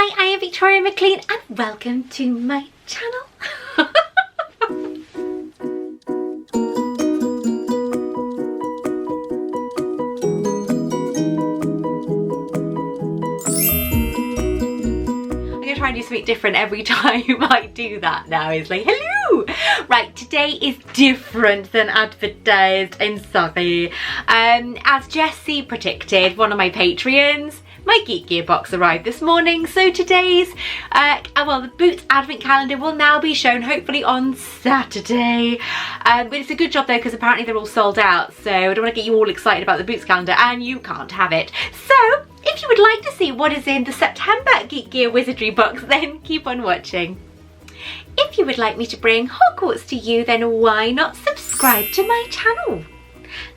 Hi, I am Victoria Maclean and welcome to my channel. I'm gonna try and do something different every time I do that now. It's like, hello! Right, today is different than advertised, I'm sorry. As Jessie predicted, one of my Patreons, my Geek Gear box arrived this morning, so today's, the Boots Advent Calendar will now be shown hopefully on Saturday. But it's a good job though, because apparently they're all sold out, so I don't want to get you all excited about the Boots calendar and you can't have it. So, if you would like to see what is in the September Geek Gear Wizardry box, then keep on watching. If you would like me to bring Hogwarts to you, then why not subscribe to my channel?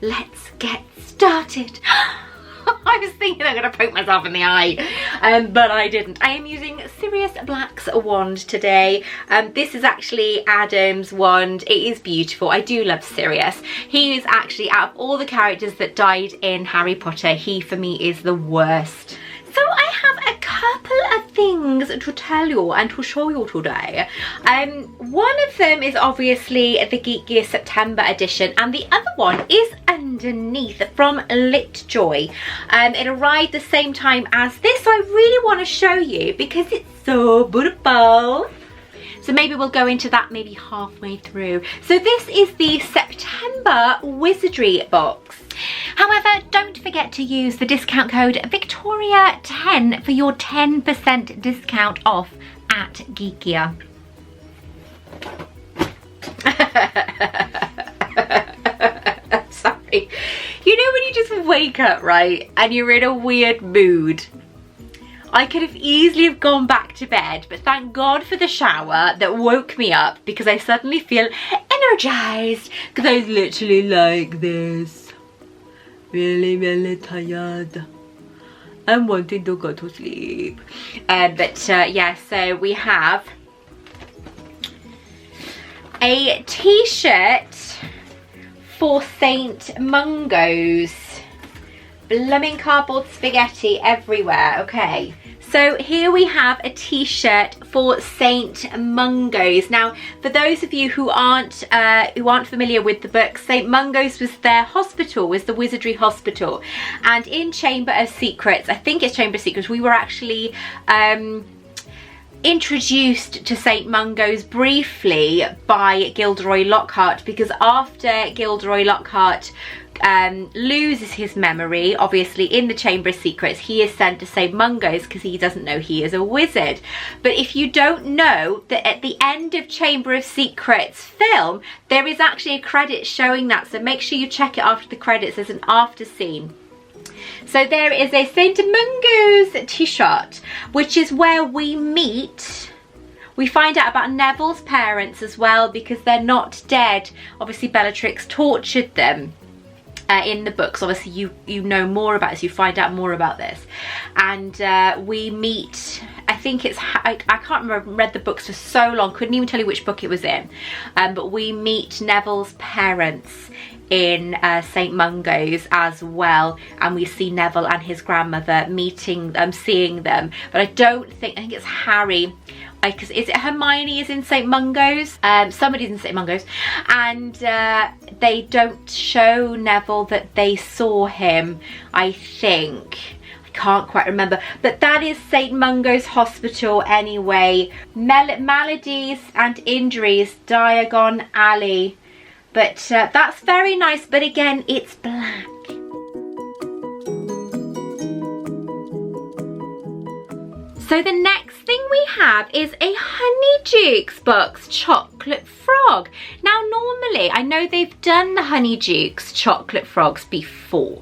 Let's get started. I was thinking I'm going to poke myself in the eye, but I didn't. I am using Sirius Black's wand today. This is actually Adam's wand. It is beautiful. I do love Sirius. He is actually, out of all the characters that died in Harry Potter, he for me is the worst. So I have a couple of things to tell you and to show you today. One of them is obviously the Geek Gear September edition, and the other one is underneath from Litjoy. It arrived the same time as this, so I really want to show you because it's so beautiful. So maybe we'll go into that maybe halfway through. So this is the September Wizardry box. However, don't forget to use the discount code Victoria10 for your 10% discount off at Geek Gear. Sorry. You know when you just wake up, right, and you're in a weird mood? I could have easily have gone back to bed, but thank God for the shower that woke me up because I suddenly feel energized because I was literally like this. Really tired and wanting to go to sleep. Yeah, so we have a t-shirt for St. Mungo's. Blooming cardboard spaghetti everywhere. Okay, so here we have a t-shirt for St. Mungo's. Now, for those of you who aren't familiar with the book, St. Mungo's was their hospital, was the Wizardry Hospital, and in Chamber of Secrets, I think it's Chamber of Secrets, we were actually introduced to St. Mungo's briefly by Gilderoy Lockhart, because after Gilderoy Lockhart loses his memory, obviously in the Chamber of Secrets, he is sent to St. Mungo's because he doesn't know he is a wizard. But if you don't know that at the end of Chamber of Secrets film, there is actually a credit showing that, so make sure you check it after the credits. There's an after scene. So there is a St. Mungo's t-shirt, which is where we meet. We find out about Neville's parents as well, because they're not dead. Obviously Bellatrix tortured them in the books. Obviously you know more about this, you find out more about this. And we meet, I think it's, I can't remember, I've read the books for so long, couldn't even tell you which book it was in. But we meet Neville's parents in St. Mungo's as well, and we see Neville and his grandmother meeting them, seeing them. But I think it's Harry. Is it Hermione is in St. Mungo's? Somebody's in St. Mungo's, and they don't show Neville that they saw him, I think. I can't quite remember, but that is St. Mungo's Hospital anyway. Maladies and Injuries, Diagon Alley. But that's very nice, but again, it's black. So the next thing we have is a Honeydukes box chocolate frog. Now normally, I know they've done the Honeydukes chocolate frogs before,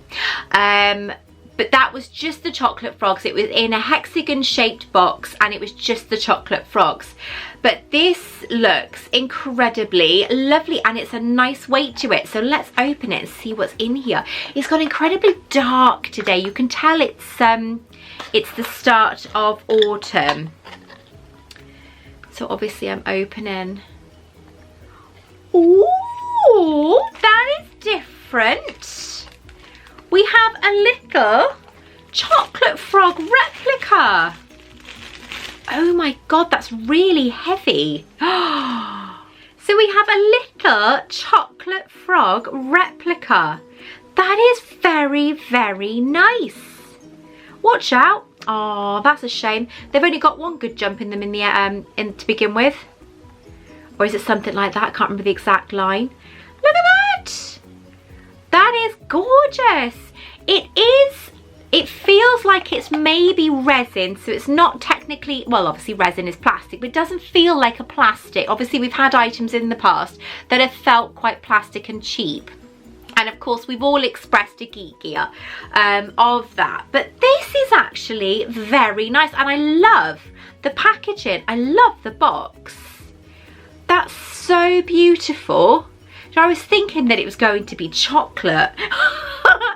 but that was just the chocolate frogs. It was in a hexagon shaped box and it was just the chocolate frogs. But this looks incredibly lovely and it's a nice weight to it. So let's open it and see what's in here. It's got incredibly dark today. You can tell it's the start of autumn. So obviously I'm opening. Ooh, that is different. We have a little chocolate frog replica. Oh my God, that's really heavy. So we have a little chocolate frog replica. That is very, very nice. Watch out. Oh, that's a shame. They've only got one good jump in them in the to begin with. Or is it something like that? I can't remember the exact line. Look at that. That is gorgeous. It feels like it's maybe resin, so it's not technically, well, obviously resin is plastic, but it doesn't feel like a plastic. Obviously we've had items in the past that have felt quite plastic and cheap. And of course we've all expressed a Geek Gear of that. But this is actually very nice, and I love the packaging. I love the box. That's so beautiful. So I was thinking that it was going to be chocolate.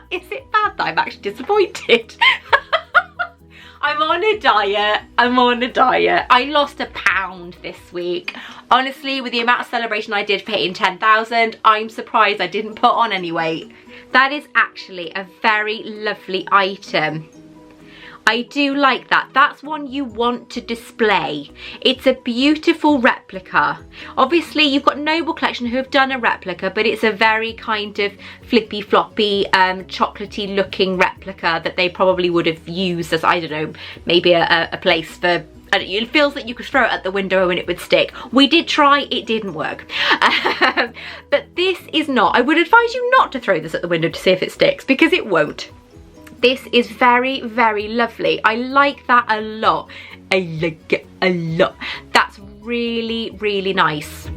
Is it bad that I'm actually disappointed? I'm on a diet. I'm on a diet. I lost a pound this week. Honestly, with the amount of celebration I did for hitting 10,000, I'm surprised I didn't put on any weight. That is actually a very lovely item. I do like that. That's one you want to display. It's a beautiful replica. Obviously, you've got Noble Collection who have done a replica, but it's a very kind of flippy floppy, chocolatey looking replica that they probably would have used as, I don't know, maybe a place for, it feels that you could throw it at the window and it would stick. We did try, it didn't work. But this is not. I would advise you not to throw this at the window to see if it sticks, because it won't. This is very, very lovely. I like that a lot. I like it a lot. That's really, really nice.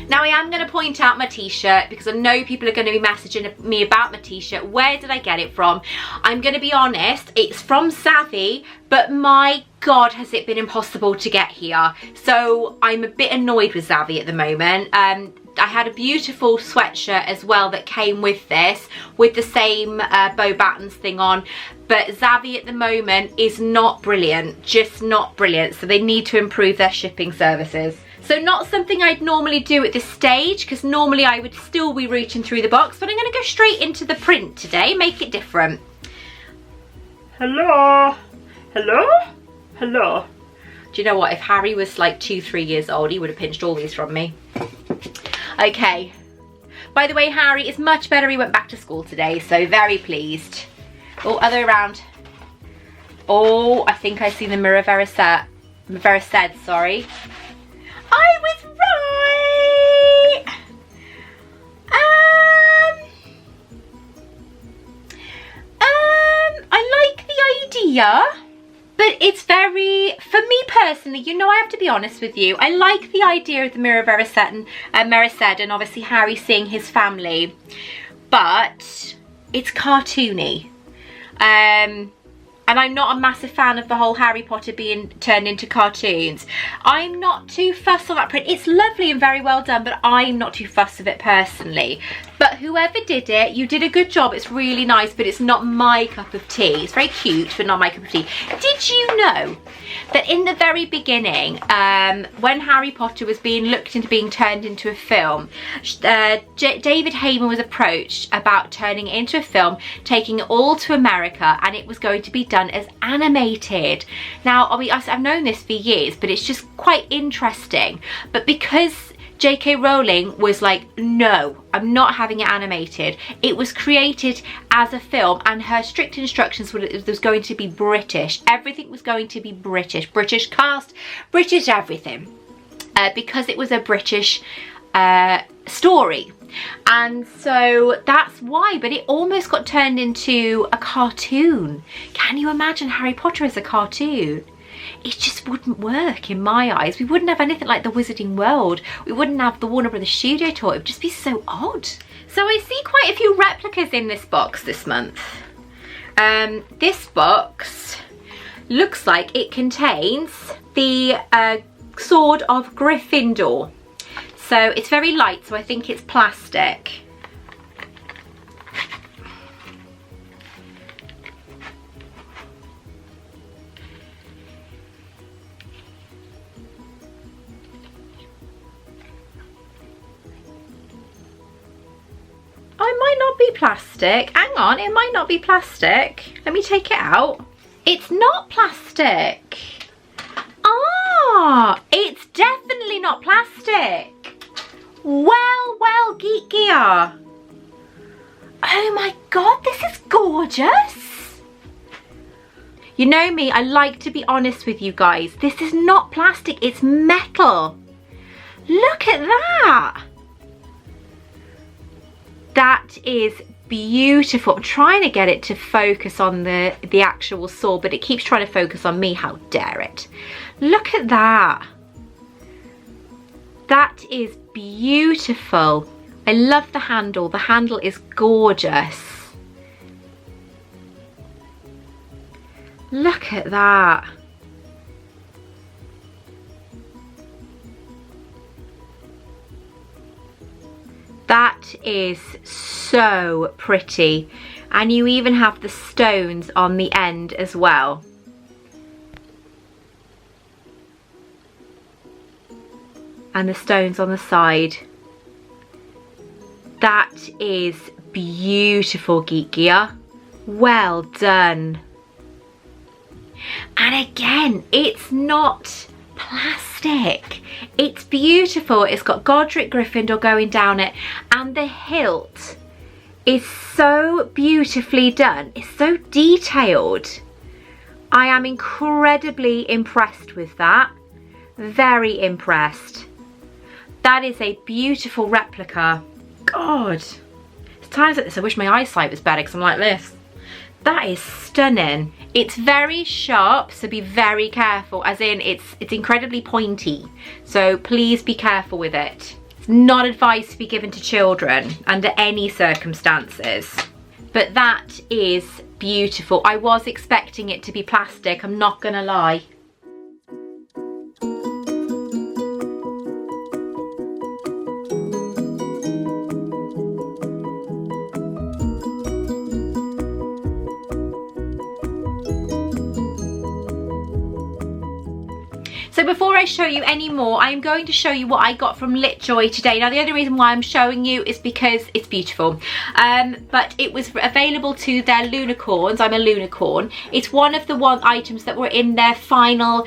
Now I am going to point out my t-shirt because I know people are going to be messaging me about my t-shirt. Where did I get it from? I'm going to be honest, it's from Savvy, but my God, has it been impossible to get here. So I'm a bit annoyed with Savvy at the moment. I had a beautiful sweatshirt as well that came with this, with the same bow battens thing on, but Zavvi at the moment is not brilliant, just not brilliant, so they need to improve their shipping services. So not something I'd normally do at this stage, because normally I would still be reaching through the box, but I'm going to go straight into the print today, make it different. Hello? Hello? Hello? Do you know what, if Harry was like 2-3 years old, he would have pinched all these from me. Okay, by the way, Harry is much better. He went back to school today, so very pleased. Oh, other way around. Oh, I think I see the mirror Verised, sorry. I was right. I like the idea. But it's very, for me personally, you know, I have to be honest with you. I like the idea of the Mirror Verised and obviously Harry seeing his family. But it's cartoony. And I'm not a massive fan of the whole Harry Potter being turned into cartoons. I'm not too fussed on that print. It's lovely and very well done, but I'm not too fussed of it personally. But whoever did it, you did a good job. It's really nice, but it's not my cup of tea. It's very cute, but not my cup of tea. Did you know that in the very beginning, when Harry Potter was being looked into being turned into a film, David Heyman was approached about turning it into a film, taking it all to America, and it was going to be done as animated. Now, I've known this for years, but it's just quite interesting. But because J.K. Rowling was like, no, I'm not having it animated. It was created as a film, and her strict instructions were it was going to be British. Everything was going to be British. British cast, British everything. Because it was a British story. And so that's why, but it almost got turned into a cartoon. Can you imagine Harry Potter as a cartoon? It just wouldn't work in my eyes. We wouldn't have anything like the Wizarding World. We wouldn't have the Warner Brothers Studio Tour. It would just be so odd. So I see quite a few replicas in this box this month. This box looks like it contains the Sword of Gryffindor. So it's very light, so I think it's plastic. I might not be plastic. Hang on, it might not be plastic. Let me take it out. It's not plastic. Ah, it's definitely not plastic. Well, Geek Gear. Oh my God, this is gorgeous. You know me, I like to be honest with you guys. This is not plastic, it's metal. Look at that. That is beautiful. I'm trying to get it to focus on the actual sword, but it keeps trying to focus on me. How dare it? Look at that. That is beautiful. I love the handle. The handle is gorgeous. Look at that. That is so pretty. And you even have the stones on the end as well. And the stones on the side. That is beautiful, Geek Gear. Well done. And again, it's not plastic. It's beautiful. It's got Godric Gryffindor going down it, and the hilt is so beautifully done. It's so detailed. I am incredibly impressed with that. Very impressed. That is a beautiful replica. God, it's times like this I wish my eyesight was better because I'm like this. That is stunning. It's very sharp, so be very careful, as in it's incredibly pointy. So please be careful with it. It's not advised to be given to children under any circumstances. But that is beautiful. I was expecting it to be plastic, I'm not gonna lie. So before I show you any more, I'm going to show you what I got from Litjoy today. Now the only reason why I'm showing you is because it's beautiful. But it was available to their Lunicorns. I'm a Lunicorn. It's one of the items that were in their final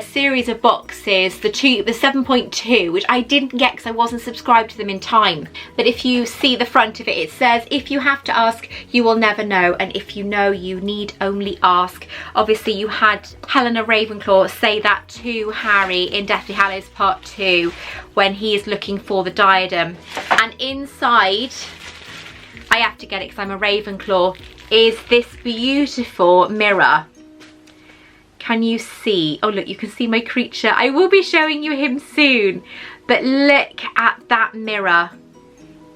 series of boxes, the 7.2, which I didn't get because I wasn't subscribed to them in time. But if you see the front of it, it says, if you have to ask, you will never know. And if you know, you need only ask. Obviously you had Helena Ravenclaw say that to Harry in Deathly Hallows Part 2 when he is looking for the diadem, and inside, I have to get it because I'm a Ravenclaw, is this beautiful mirror. Can you see? Oh look, you can see my creature. I will be showing you him soon, but look at that mirror.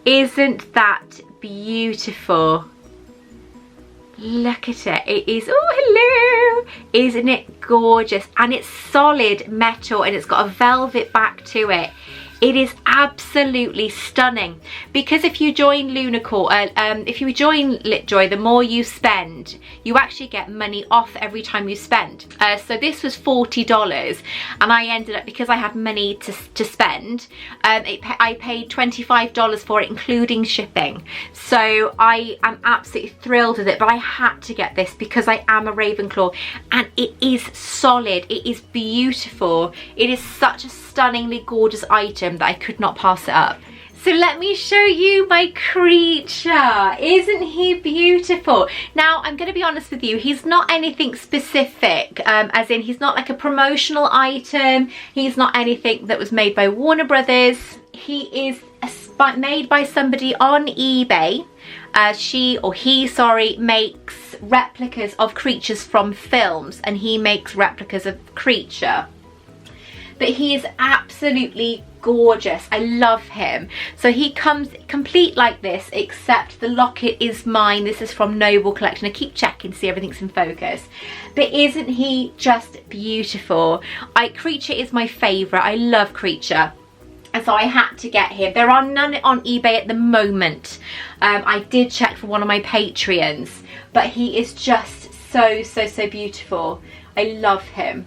Isn't that beautiful? Look at it. It is, oh hello, isn't it gorgeous? And it's solid metal and it's got a velvet back to it. It is absolutely stunning, because if you join if you join Lytjoy, the more you spend, you actually get money off every time you spend. So this was $40, and I ended up, because I had money to spend, I paid $25 for it, including shipping. So I am absolutely thrilled with it, but I had to get this because I am a Ravenclaw, and it is solid. It is beautiful. It is such a stunningly gorgeous item that I could not pass it up. So let me show you my creature. Isn't he beautiful? Now, I'm going to be honest with you, he's not anything specific, as in he's not like a promotional item. He's not anything that was made by Warner Brothers. He is made by somebody on eBay. He makes replicas of creatures from films, and he makes replicas of creature. But he is absolutely gorgeous. I love him. So he comes complete like this, except the locket is mine. This is from Noble Collection. I keep checking to see everything's in focus. But isn't he just beautiful? Creature is my favourite. I love Creature. And so I had to get him. There are none on eBay at the moment. I did check for one of my Patreons, but he is just so beautiful. I love him.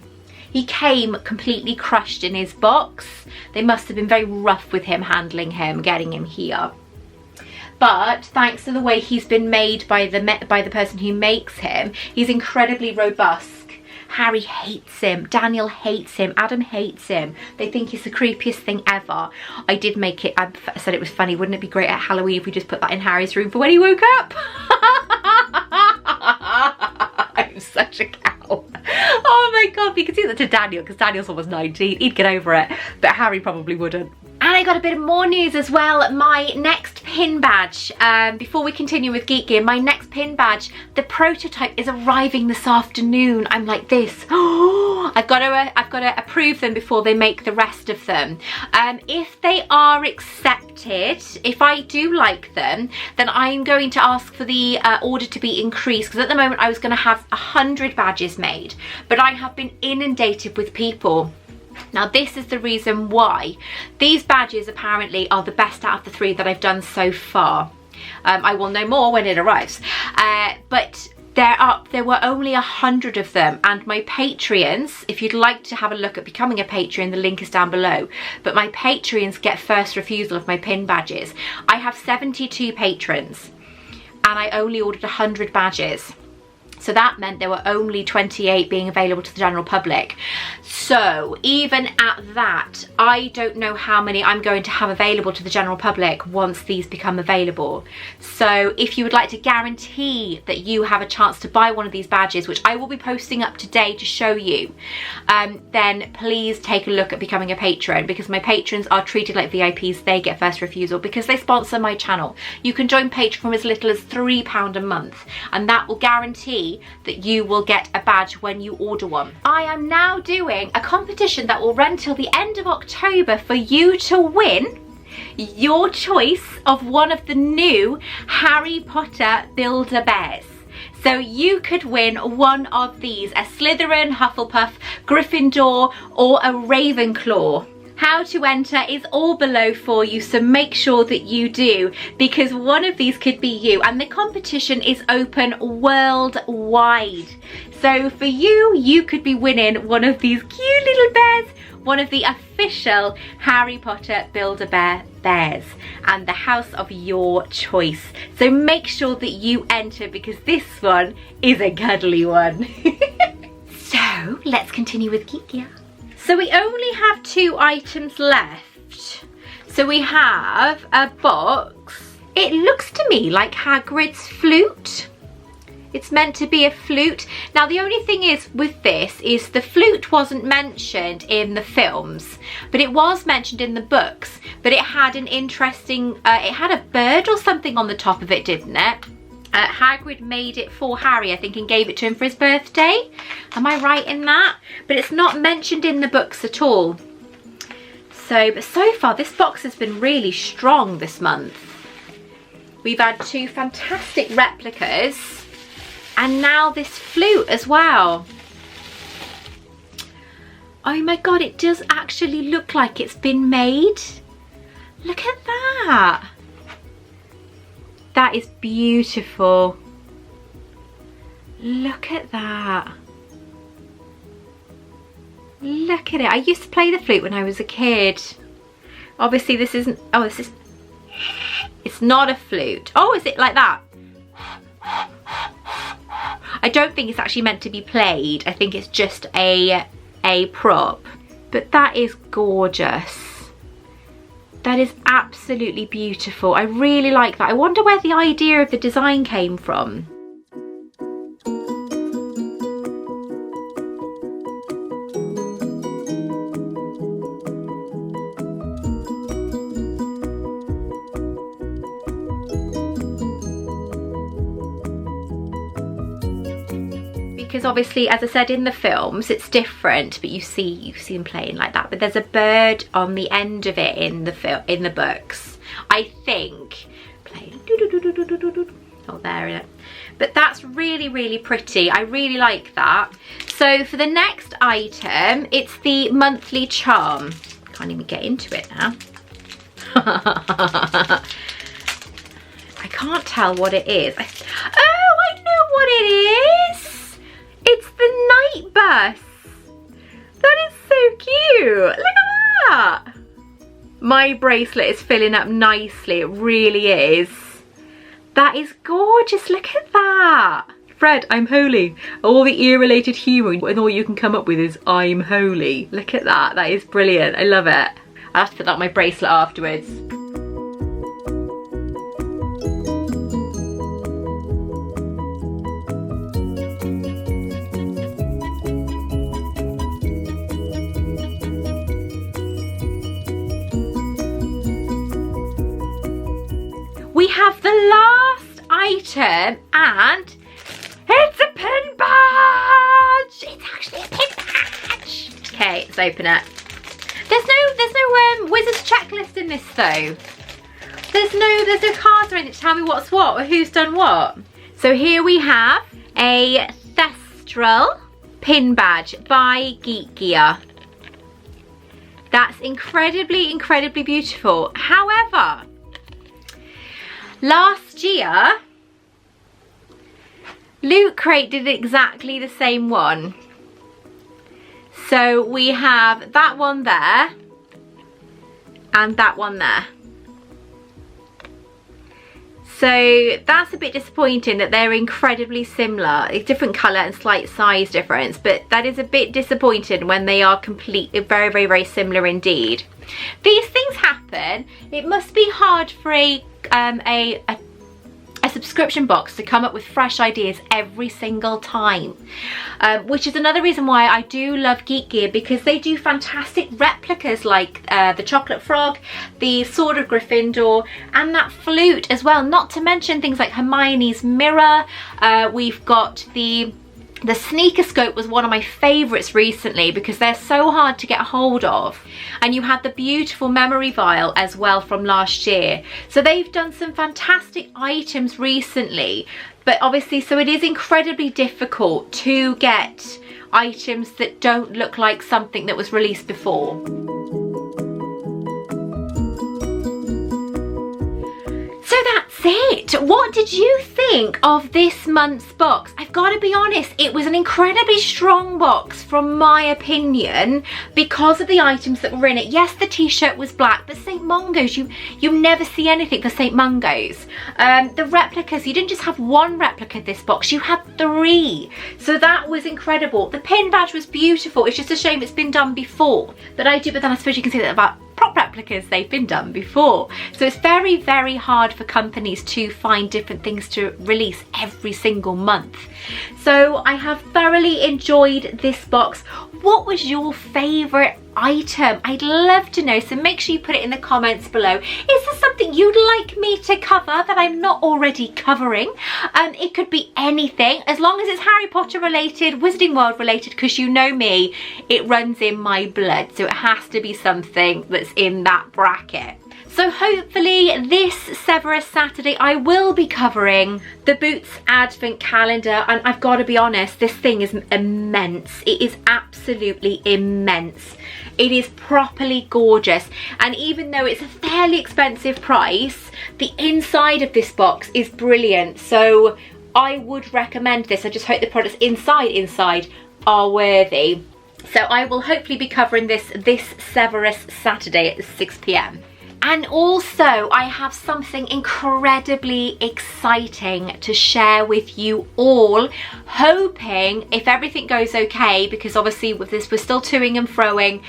He came completely crushed in his box. They must have been very rough with him, handling him, getting him here. but thanks to the way he's been made by the person who makes him, he's incredibly robust. Harry hates him, Daniel hates him, Adam hates him. They think he's the creepiest thing ever. I did make it, I said it was funny, wouldn't it be great at Halloween if we just put that in Harry's room for when he woke up? I'm such a cow. Oh my god, we could do that to Daniel because Daniel's almost 19, he'd get over it, but Harry probably wouldn't. And I got a bit of more news as well. My next pin badge, before we continue with Geek Gear, my next pin badge, the prototype is arriving this afternoon. I'm like this. Oh, I've got to approve them before they make the rest of them. If they are accepted, if I do like them, then I'm going to ask for the order to be increased, because at the moment I was going to have 100 badges made, but I have been inundated with people. Now this is the reason why. These badges apparently are the best out of the 3 that I've done so far. I will know more when it arrives. But there were only 100 of them, and my Patreons, if you'd like to have a look at becoming a Patreon, the link is down below, but my Patreons get first refusal of my pin badges. I have 72 patrons and I only ordered 100 badges. So that meant there were only 28 being available to the general public. So even at that, I don't know how many I'm going to have available to the general public once these become available. So if you would like to guarantee that you have a chance to buy one of these badges, which I will be posting up today to show you, then please take a look at becoming a patron, because my patrons are treated like VIPs. They get first refusal because they sponsor my channel. You can join Patreon from as little as £3 a month, and that will guarantee that you will get a badge when you order one. I am now doing a competition that will run till the end of October for you to win your choice of one of the new Harry Potter Build-A-Bears. So you could win one of these, a Slytherin, Hufflepuff, Gryffindor or a Ravenclaw. How to enter is all below for you, so make sure that you do, because one of these could be you, and the competition is open worldwide. So for you, you could be winning one of these cute little bears, one of the official Harry Potter Build-A-Bear bears, and the house of your choice. So make sure that you enter, because this one is a cuddly one. So let's continue with Geek Gear. So we only have 2 items left. So we have a box. It looks to me like Hagrid's flute. It's meant to be a flute. Now the only thing is with this is the flute wasn't mentioned in the films, but it was mentioned in the books. But it had an interesting, it had a bird or something on the top of it, didn't it? Hagrid made it for Harry, I think, and gave it to him for his birthday. Am I right in that? But it's not mentioned in the books at all. But so far this box has been really strong this month. We've had 2 fantastic replicas and now this flute as well. Oh my god, it does actually look like it's been made. Look at that. That is beautiful. Look at that. Look at it. I used to play the flute when I was a kid. Obviously this isn't, oh this is, it's not a flute. Oh, is it like that? I don't think it's actually meant to be played. I think it's just a prop. But that is gorgeous. That is absolutely beautiful. I really like that. I wonder where the idea of the design came from. Because obviously, as I said in the films, it's different, but you see him playing like that. But there's a bird on the end of it in the books, I think, playing. Oh, there it is. But that's really, really pretty. I really like that. So for the next item, it's the monthly charm. Can't even get into it now. I can't tell what it is. Oh, I know what it is. It's the night bus. That is so cute. Look at that. My bracelet is filling up nicely. It really is. That is gorgeous, look at that. Fred, I'm holy. All the ear-related humour and all you can come up with is I'm holy. Look at that, that is brilliant, I love it. I'll have to put that on my bracelet afterwards. We have the last item and it's a pin badge! It's actually a pin badge! Okay, let's open it. There's no wizard's checklist in this though. There's no cards or anything to tell me what's what or who's done what. So here we have a Cestral Pin Badge by Geek Gear. That's incredibly, incredibly beautiful. However, last year, Loot Crate did exactly the same one. So we have that one there and that one there. So that's a bit disappointing that they're incredibly similar. It's different colour and slight size difference, but that is a bit disappointing when they are very, very, very similar indeed. These things happen. It must be hard for a subscription box to come up with fresh ideas every single time, which is another reason why I do love Geek Gear, because they do fantastic replicas like the chocolate frog, the sword of Gryffindor, and that flute as well, not to mention things like Hermione's mirror. We've got the sneaker scope was one of my favourites recently because they're so hard to get a hold of. And you had the beautiful memory vial as well from last year. So they've done some fantastic items recently, but obviously, so it is incredibly difficult to get items that don't look like something that was released before. So that's it. What did you think of this month's box? I've got to be honest, it was an incredibly strong box from my opinion because of the items that were in it. Yes, the t-shirt was black, but St. Mungo's, you never see anything for St. Mungo's. The replicas, you didn't just have one replica of this box, you had 3. So that was incredible. The pin badge was beautiful. It's just a shame it's been done before. But then I suppose you can say that about prop replicas, they've been done before. So it's very, very hard for companies to find different things to release every single month. So I have thoroughly enjoyed this box. What was your favourite item? I'd love to know, so make sure you put it in the comments below. Is there something you'd like me to cover that I'm not already covering? It could be anything, as long as it's Harry Potter related, Wizarding World related, because you know me, it runs in my blood, so it has to be something that's in that bracket. So hopefully this Severus Saturday I will be covering the Boots Advent Calendar, and I've got to be honest, this thing is immense. It is absolutely immense. It is properly gorgeous, and even though it's a fairly expensive price, the inside of this box is brilliant. So I would recommend this. I just hope the products inside are worthy. So I will hopefully be covering this Severus Saturday at 6 PM. And also, I have something incredibly exciting to share with you all, hoping, if everything goes okay, because obviously with this we're still toing and froing,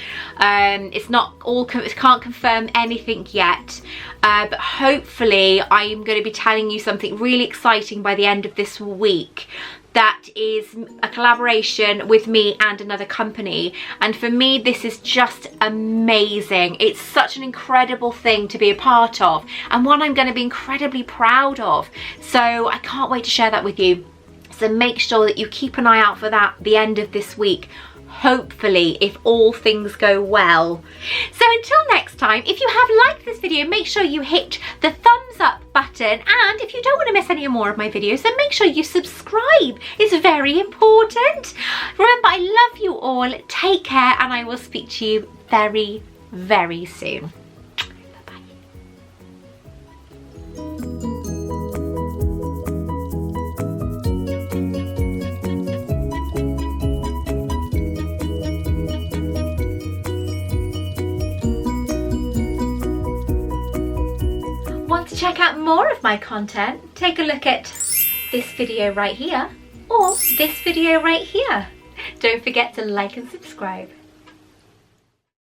it's not all, it can't confirm anything yet, but hopefully I am going to be telling you something really exciting by the end of this week. That is a collaboration with me and another company, and for me this is just amazing. It's such an incredible thing to be a part of, and one I'm going to be incredibly proud of, so I can't wait to share that with you. So make sure that you keep an eye out for that at the end of this week, hopefully, if all things go well. So until next time, if you have liked this video, make sure you hit the thumbs up button, and if you don't want to miss any more of my videos, then make sure you subscribe. It's very important. Remember, I love you all. Take care, and I will speak to you very, very soon. check out more of my content, take a look at this video right here or this video right here. Don't forget to like and subscribe.